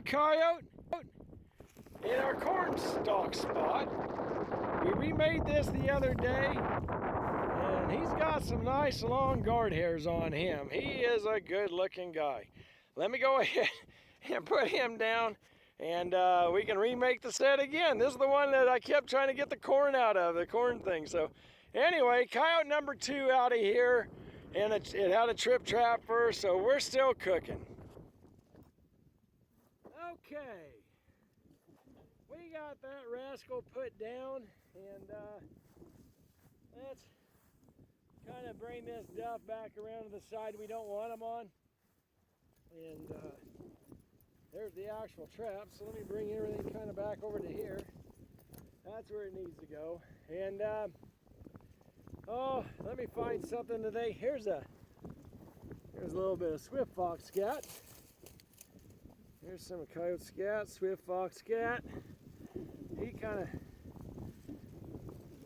coyote in our corn stalk spot. We remade this the other day, and he's got some nice long guard hairs on him. He is a good looking guy. Let me go ahead and put him down, and we can remake the set again. This is the one that I kept trying to get the corn out of, the corn thing. So anyway, coyote number 2 out of here, and it had a trip trap first, so we're still cooking. Okay, we got that rascal put down, and let's kind of bring this duff back around to the side we don't want him on. And there's the actual trap, so let me bring everything kind of back over to here. That's where it needs to go. And oh, let me find something today. Here's a little bit of swift fox scat. Here's some coyote scat, swift fox scat. He kind of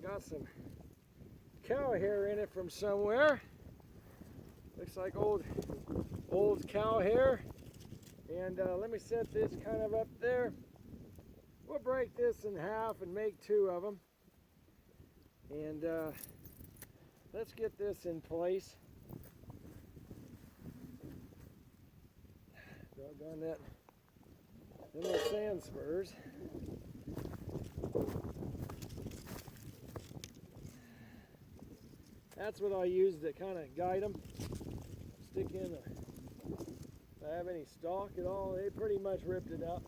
got some cow hair in it from somewhere. Looks like old cow hair. And let me set this kind of up there. We'll break this in half and make 2 of them. And let's get this in place. Doggone that. Them little sand spurs. That's what I use to kind of guide them. Stick in if I have any stalk at all. They pretty much ripped it up.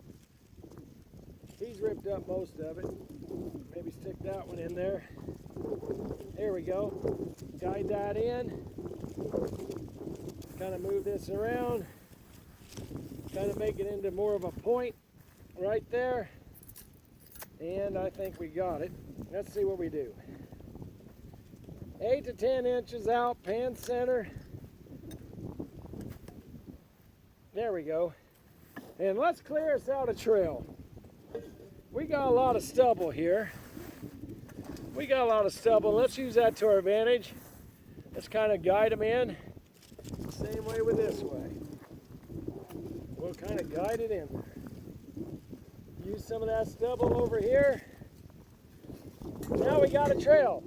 He's ripped up most of it. Maybe stick that one in there. There we go. Guide that in. Kind of move this around. Kind of make it into more of a point right there. And I think we got it. Let's see what we do. 8 to 10 inches out, pan center. There we go. And let's clear us out a trail. We got a lot of stubble here. Let's use that to our advantage. Let's kind of guide them in. Same way with this way. We'll kind of guide it in there. Use some of that stubble over here. Now we got a trail.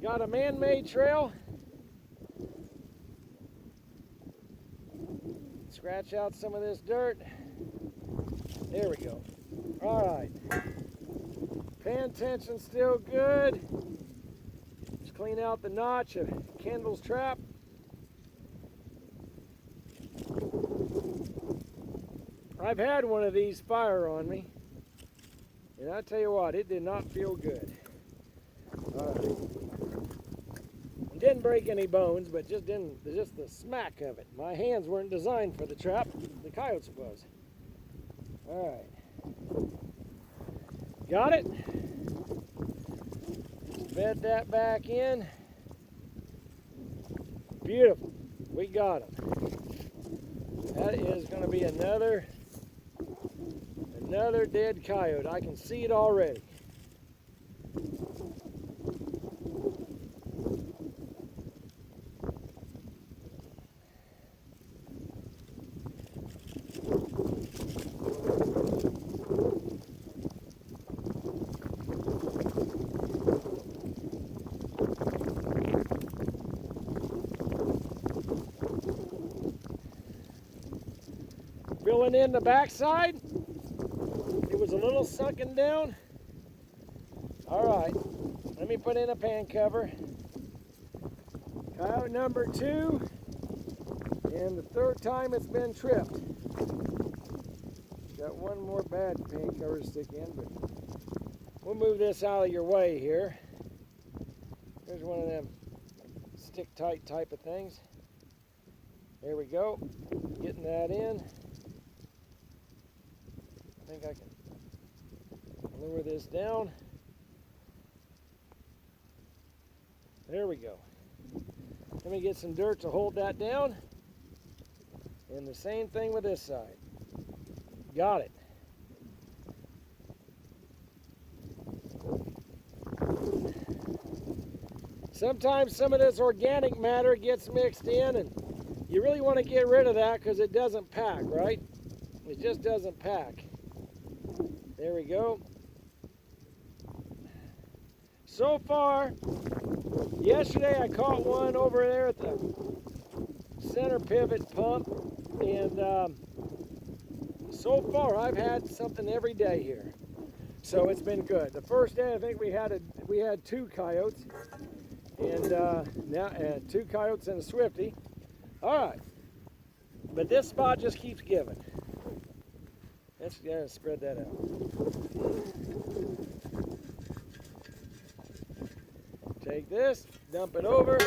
Got a man-made trail. Scratch out some of this dirt. There we go. All right. Pan tension still good. Just clean out the notch of Kendall's trap. I've had one of these fire on me, and I tell you what, it did not feel good. All right. It didn't break any bones, but just the smack of it. My hands weren't designed for the trap. The coyotes was. All right. Got it. Bed that back in. Beautiful. We got him. That is going to be another dead coyote. I can see it already. Filling in the backside. It was a little sunken down. All right, let me put in a pan cover. Coyote number 2, and the 3rd time it's been tripped. Got one more bad pan cover to stick in, but we'll move this out of your way here. Here's one of them stick tight type of things. There we go, getting that in. I think I can lower this down. There we go. Let me get some dirt to hold that down. And the same thing with this side. Got it. Sometimes some of this organic matter gets mixed in, and you really want to get rid of that because it doesn't pack, right? It just doesn't pack. There we go. So far, yesterday I caught one over there at the center pivot pump, and so far I've had something every day here. So it's been good. The first day I think we had 2 coyotes, and now 2 coyotes and a swifty. All right, but this spot just keeps giving. Let's spread that out. Take this, dump it over.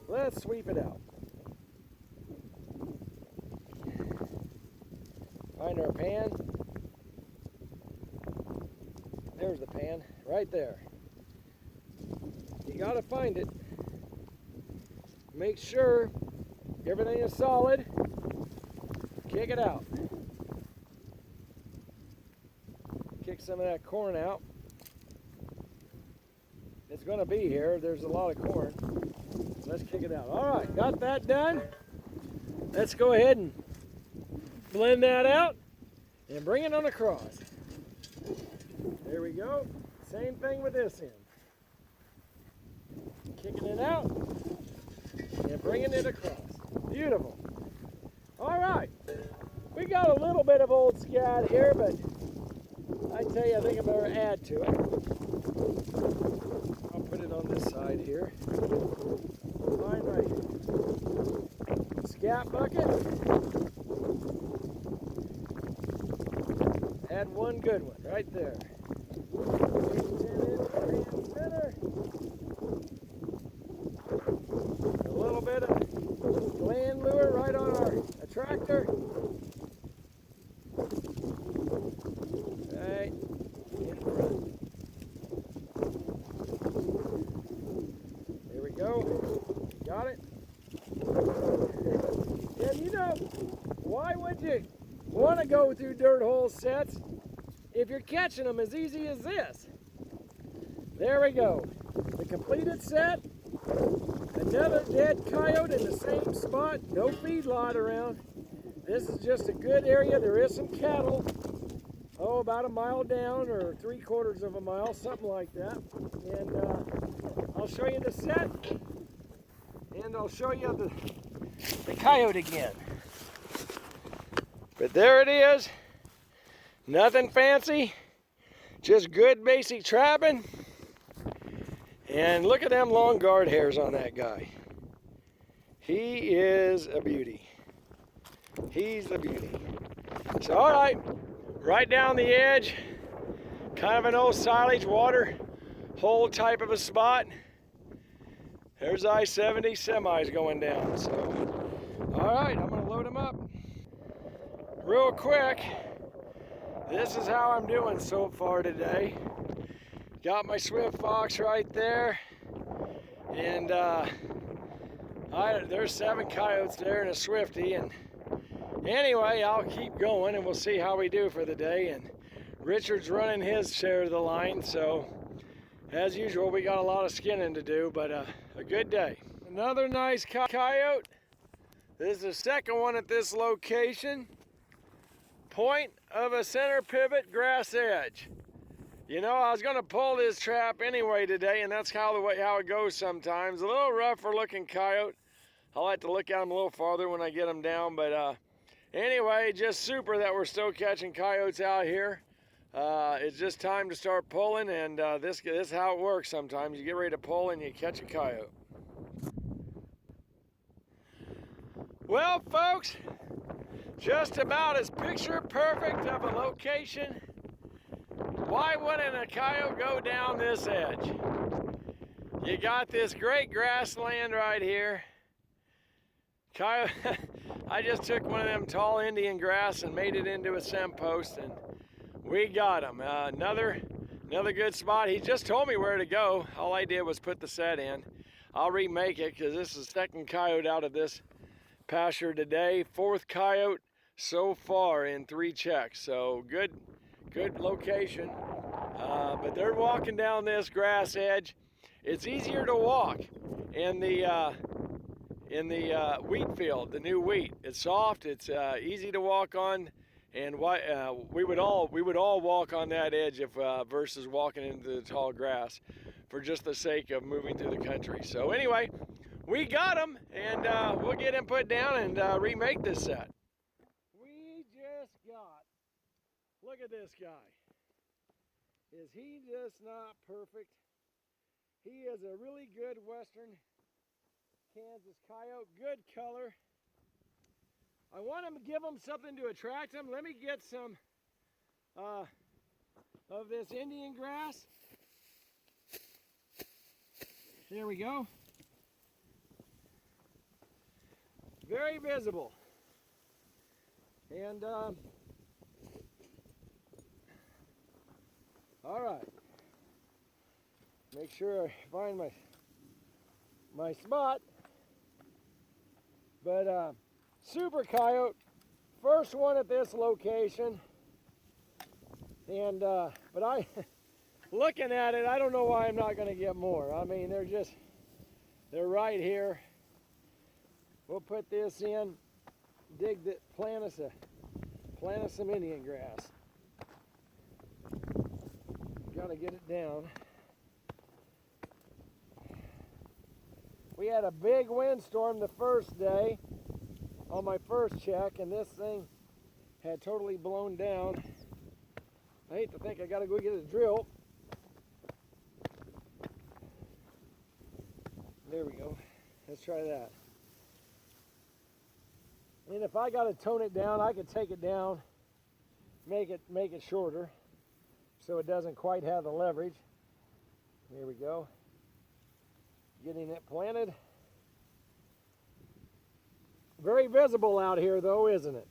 Let's sweep it out. Find our pan. There's the pan, right there. You gotta find it. Make sure everything is solid. Kick it out. Kick some of that corn out. It's gonna be here. There's a lot of corn. Let's kick it out. All right, got that done. Let's go ahead and blend that out and bring it on across. There we go. Same thing with this end. Kicking it out and bringing it across. Beautiful. All right. We got a little bit of old scat here, but I tell you, I think I better add to it. I'll put it on this side here. Find my scat bucket. Add one good one right there. 10-inch pan spinner. A little bit of gland lure right on our attractor. Right in front. There we go. Got it. And you know, why would you want to go through dirt hole sets if you're catching them as easy as this? There we go. The completed set. Another dead coyote in the same spot. No feedlot around. This is just a good area. There is some cattle. Oh, about a mile down or 3/4 of a mile, something like that. And I'll show you the set. And I'll show you the coyote again. But there it is. Nothing fancy. Just good basic trapping. And look at them long guard hairs on that guy. He is a beauty. He's a beauty. So, all right down the edge, kind of an old silage water hole type of a spot. There's I-70 semis going down. So, all right, I'm gonna load them up. Real quick, this is how I'm doing so far today. Got my Swift Fox right there, and there's 7 coyotes there and a Swifty, and anyway, I'll keep going and we'll see how we do for the day. And Richard's running his share of the line, so as usual, we got a lot of skinning to do, but a good day. Another nice coyote. This is the second one at this location. Point of a center pivot grass edge. You know, I was gonna pull this trap anyway today, and that's how it goes sometimes. A little rougher looking coyote. I like to look at them a little farther when I get them down, but anyway, just super that we're still catching coyotes out here. It's just time to start pulling, and this is how it works sometimes. You get ready to pull and you catch a coyote. Well, folks, just about as picture perfect of a location. Why wouldn't a coyote go down this edge? You got this great grassland right here. Coyote, I just took one of them tall Indian grass and made it into a scent post, and we got him. Another good spot. He just told me where to go. All I did was put the set in. I'll remake it because this is the second coyote out of this pasture today. 4th coyote so far in 3 checks. So good location. But they're walking down this grass edge. It's easier to walk in the wheat field, the new wheat. It's soft, it's easy to walk on, and we would all walk on that edge if versus walking into the tall grass for just the sake of moving through the country. So anyway, we got him, and we'll get him put down and remake this set. We just got, look at this guy. Is he just not perfect? He is a really good Western Kansas Coyote, good color. I want to give him something to attract him. Let me get some of this Indian grass. There we go. Very visible. And all right. Make sure I find my spot. But super coyote, first one at this location. And but I looking at it, I don't know why I'm not going to get more. I mean, they're right here. We'll put this in, plant us some Indian grass. Got to get it down. We had a big windstorm the first day on my first check, and this thing had totally blown down. I hate to think I got to go get a drill. There we go. Let's try that. And if I got to tone it down, I could take it down, make it shorter, so it doesn't quite have the leverage. There we go. Getting it planted. Very visible out here though, isn't it?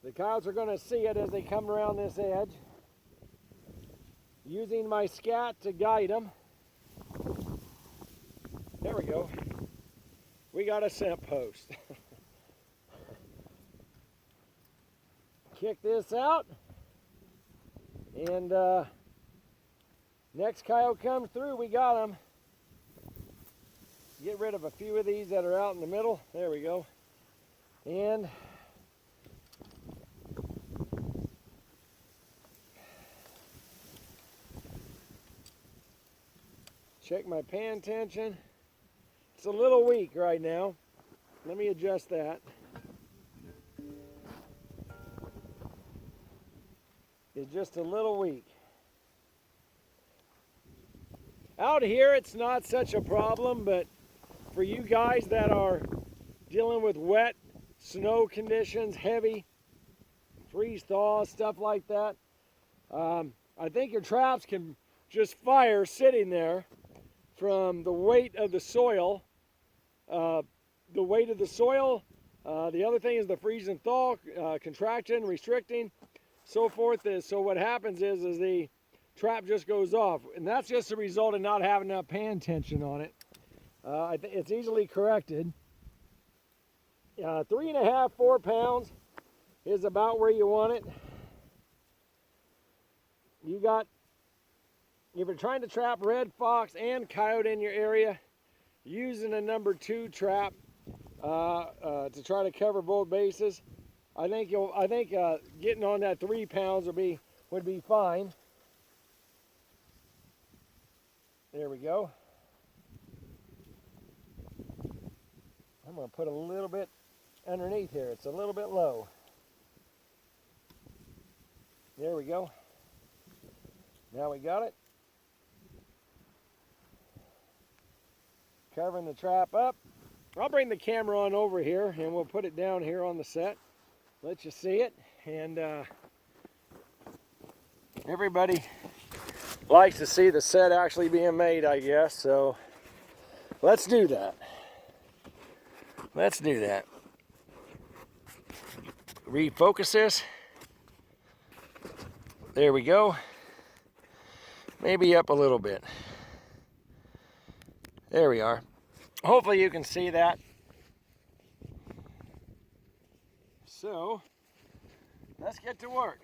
The coyotes are going to see it as they come around this edge. Using my scat to guide them. There we go. We got a scent post. Kick this out. And next coyote comes through, we got him. Get rid of a few of these that are out in the middle. There we go. And check my pan tension. It's a little weak right now. Let me adjust that. It's just a little weak. Out here it's not such a problem, but for you guys that are dealing with wet snow conditions, heavy freeze thaw, stuff like that, I think your traps can just fire sitting there from the weight of the soil. The weight of the soil. The other thing is the freeze and thaw, contraction, restricting, so forth. So what happens is the trap just goes off, and that's just a result of not having enough pan tension on it. It's easily corrected. 3.5, 4 pounds is about where you want it. If you're trying to trap red fox and coyote in your area, using a number 2 trap to try to cover both bases, I think getting on that 3 pounds would be fine. There we go. I'm going to put a little bit underneath here. It's a little bit low. There we go. Now we got it. Covering the trap up. I'll bring the camera on over here and we'll put it down here on the set. Let you see it. And everybody likes to see the set actually being made, I guess. So let's do that. Let's do that. Refocus this. There we go. Maybe up a little bit. There we are. Hopefully you can see that. So, let's get to work.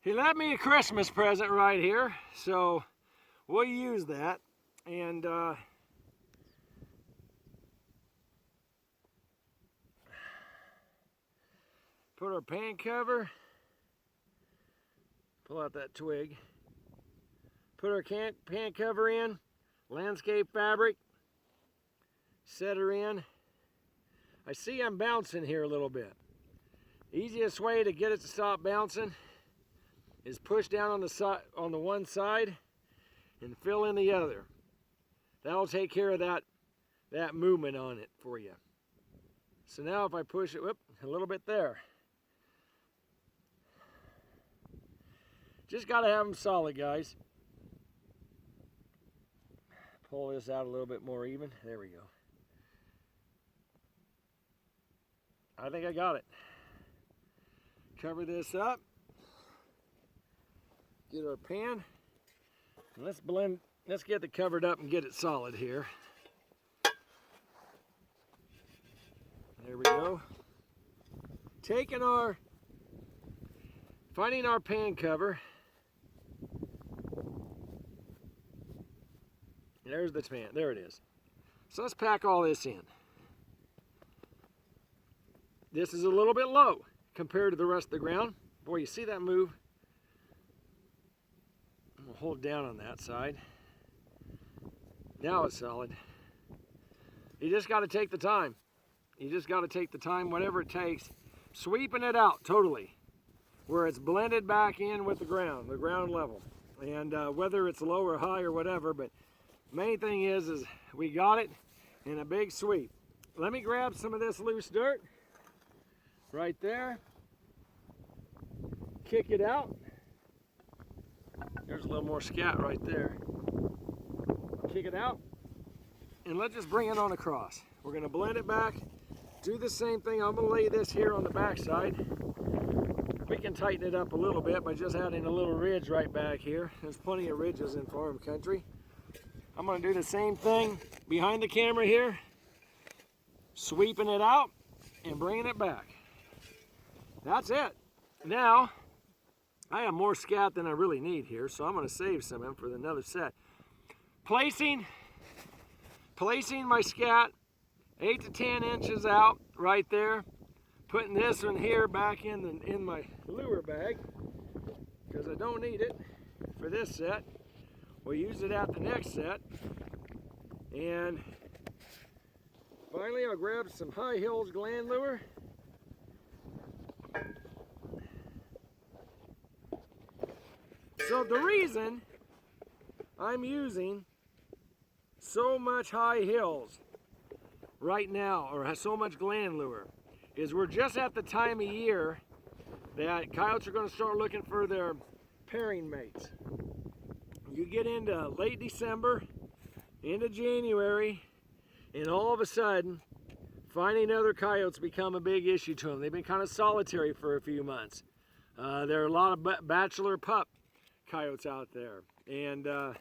He left me a Christmas present right here, so we'll use that. And Put our pan cover. Pull out that twig. Put our pan cover in. Landscape fabric. Set her in. I see I'm bouncing here a little bit. Easiest way to get it to stop bouncing is push down on the one side and fill in the other. That'll take care of that movement on it for you. So now if I push it, whoop, a little bit there. Just gotta have them solid, guys. Pull this out a little bit more even. There we go. I think I got it. Cover this up. Get our pan. And let's blend. Let's get it covered up and get it solid here. There we go. Finding our pan cover. There's the pan. There it is. So let's pack all this in. This is a little bit low compared to the rest of the ground. Boy, you see that move? I'm gonna hold down on that side. Now it's solid. You just gotta take the time. You just gotta take the time, whatever it takes, sweeping it out totally, where it's blended back in with the ground level. And whether it's low or high or whatever, but main thing is we got it in a big sweep. Let me grab some of this loose dirt right there. Kick it out. There's a little more scat right there. Kick it out. And let's just bring it on across. We're gonna blend it back. Do the same thing. I'm gonna lay this here on the back side. We can tighten it up a little bit by just adding a little ridge right back here. There's plenty of ridges in farm country. I'm gonna do the same thing behind the camera here. Sweeping it out and bringing it back. That's it. Now, I have more scat than I really need here, so I'm gonna save some of them for another set. Placing my scat 8 to 10 inches out right there. Putting this one here back in my lure bag because I don't need it for this set. We'll use it at the next set. And finally, I'll grab some High Hills gland lure. So the reason I'm using so much High Hills right now, or so much gland lure, is we're just at the time of year that coyotes are going to start looking for their pairing mates. You get into late December, into January, and all of a sudden, finding other coyotes become a big issue to them. They've been kind of solitary for a few months. There are a lot of bachelor pup coyotes out there. And the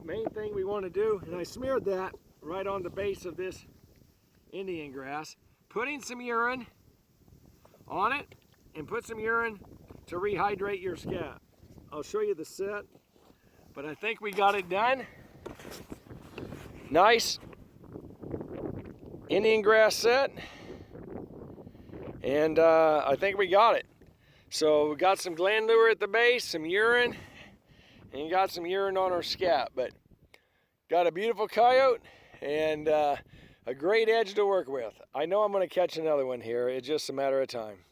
main thing we want to do, and I smeared that right on the base of this Indian grass, putting some urine on it, and put some urine to rehydrate your scat. I'll show you the set, but I think we got it done. Nice Indian grass set, and I think we got it. So we got some gland lure at the base, some urine, and got some urine on our scat, but got a beautiful coyote and a great edge to work with. I know I'm going to catch another one here. It's just a matter of time.